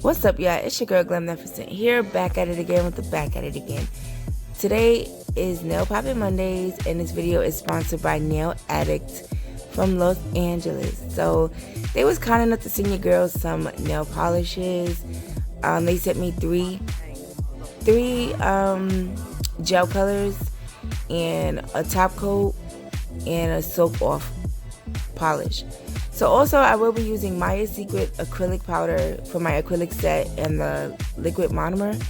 What's up, y'all? It's your girl Glam.Nefercent here, back at it again with the back at it again. Today is Nail Poppin' Mondays, and this video is sponsored by Nail Addict from Los Angeles. So they was kind enough to send your girls some nail polishes. They sent me three gel colors and a top coat and a soap off polish. So also I will be using Maya Secret acrylic powder for my acrylic set and the liquid monomer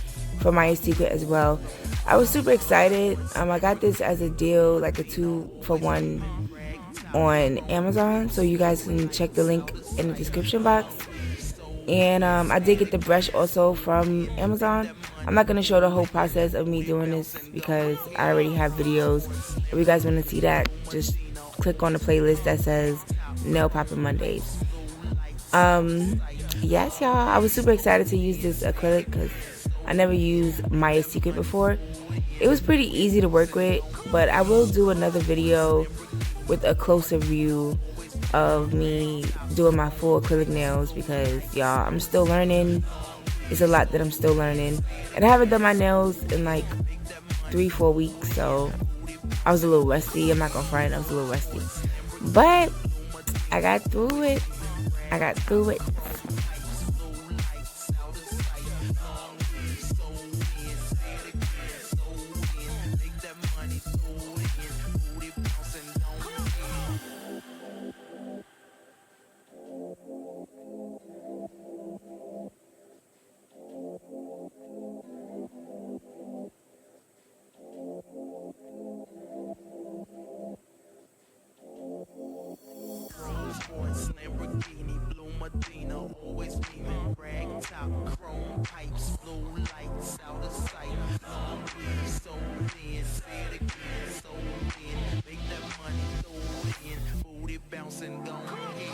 for Maya Secret as well. I was super excited. I got this as a deal, like a 2-for-1 on Amazon, so you guys can check the link in the description box. And I did get the brush also from Amazon. I'm not going to show the whole process of me doing this because I already have videos. If you guys want to see that, just click on the playlist that says Nail Poppin' Mondays. Yes, y'all, I was super excited to use this acrylic because I never used Maya Secret before. It was pretty easy to work with, but I will do another video with a closer view of me doing my full acrylic nails because, y'all, I'm still learning. It's a lot that I'm still learning, and I haven't done my nails in like 3-4 weeks, so I was a little rusty. I'm not gonna front, I was a little rusty, but I got through it. Always beaming, rag top, chrome pipes, blue lights out of sight. So thin, say it again, so thin. Make that money, throw it in, booty bouncing, go ahead.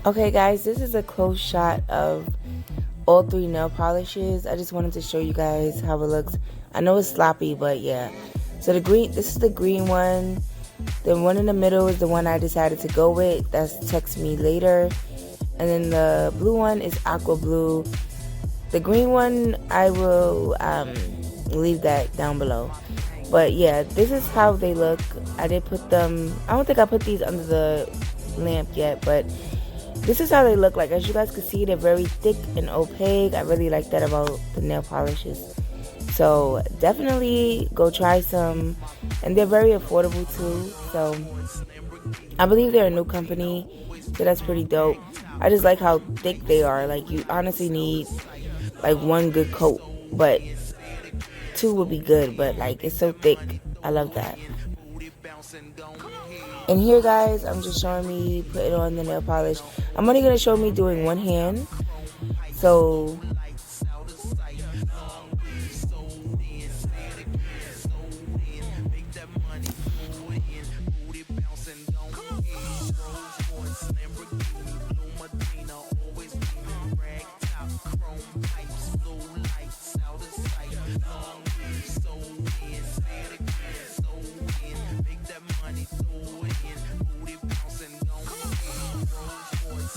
Okay, guys, this is a close shot of all 3 nail polishes. I just wanted to show you guys how it looks. I know it's sloppy, but yeah. So this is the green one. The one in the middle is the one I decided to go with. That's Text Me Later. And then the blue one is Aqua Blue. The green one, I will leave that down below. But yeah, this is how they look. I did put them, I don't think I put these under the lamp yet, but this is how they look like. As you guys can see, they're very thick and opaque. I really like that about the nail polishes. So definitely go try some. And they're very affordable too. So I believe they're a new company. So that's pretty dope. I just like how thick they are. Like, you honestly need like 1 good coat. But 2 would be good. But like, it's so thick. I love that. And here, guys, I'm just showing me putting on the nail polish. I'm only going to show me doing one hand. So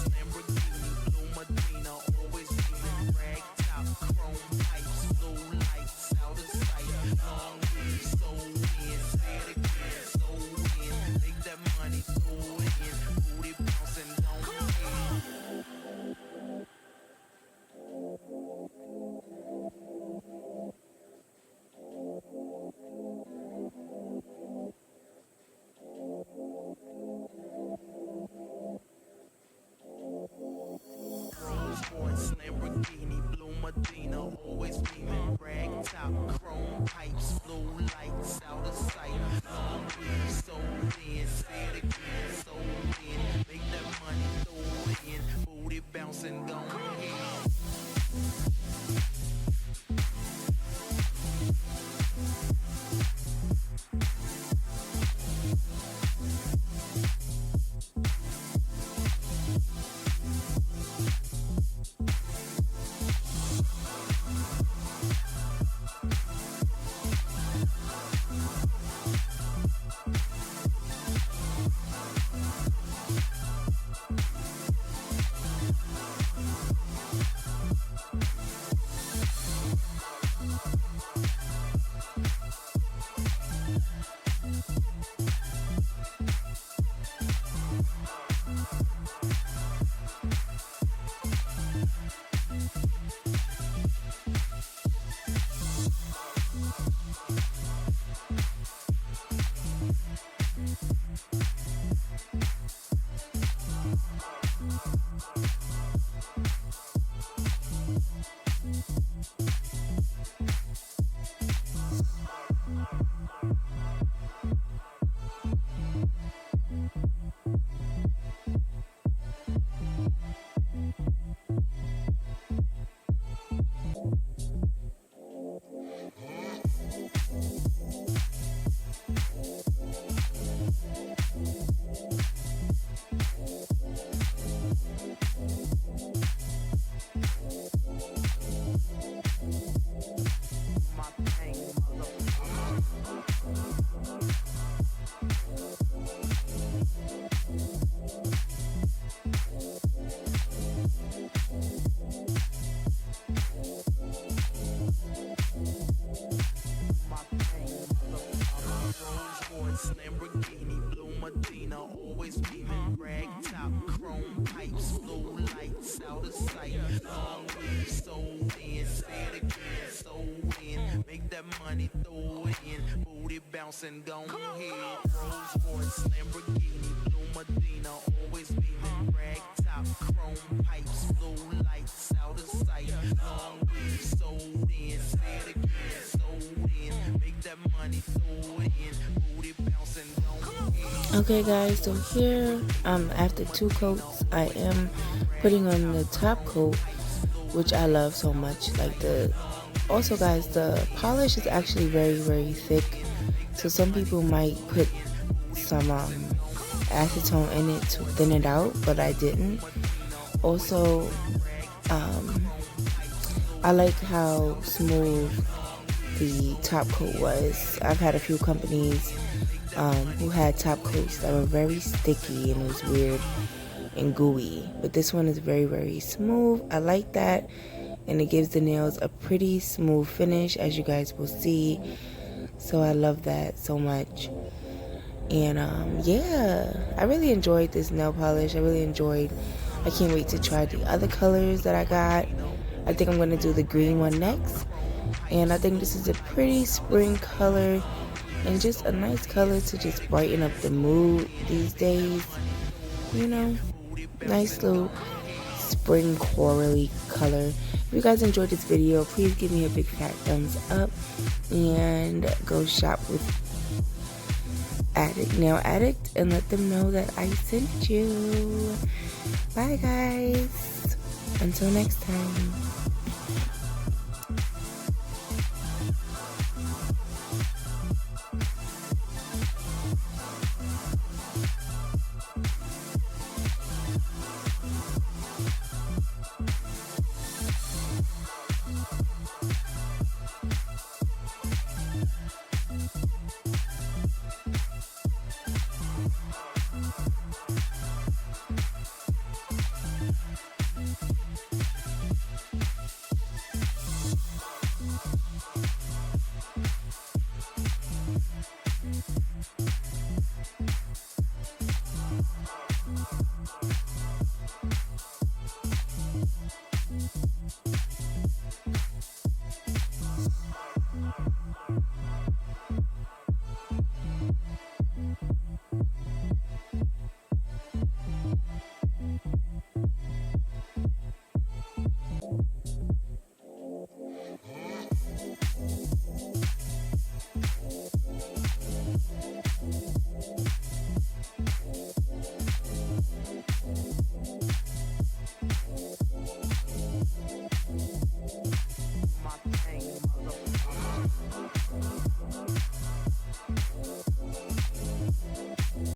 Lamborghini, blue Medina, always beaming, rag always beaming, rag top, chrome pipes, blue lights out of sight. Long weed sold in, say it again, sold in. Make that money, throw it in, booty bouncing, go ahead. Rolls Royce, Lamborghini, Blue Medina, always beaming, rag top, chrome pipes, blue lights out of sight. Long weed sold in, say it again, sold in. Make that money, throw it in, booty bouncing, go ahead. Okay guys, so here after 2 coats I am putting on the top coat, which I love so much. Like also guys, the polish is actually very thick, so some people might put some acetone in it to thin it out, but I didn't. Also I like how smooth the top coat was. I've had a few companies who had top coats that were very sticky and it was weird and gooey, but this one is very smooth. I like that, and it gives the nails a pretty smooth finish, as you guys will see. So I love that so much. And yeah, I really enjoyed this nail polish. I can't wait to try the other colors that I got. I think I'm going to do the green one next, and I think this is a pretty spring color and just a nice color to just brighten up the mood these days, you know. Nice little spring corally color. If you guys enjoyed this video, please give me a big fat thumbs up and go shop with Addict and let them know that I sent you. Bye guys, until next time.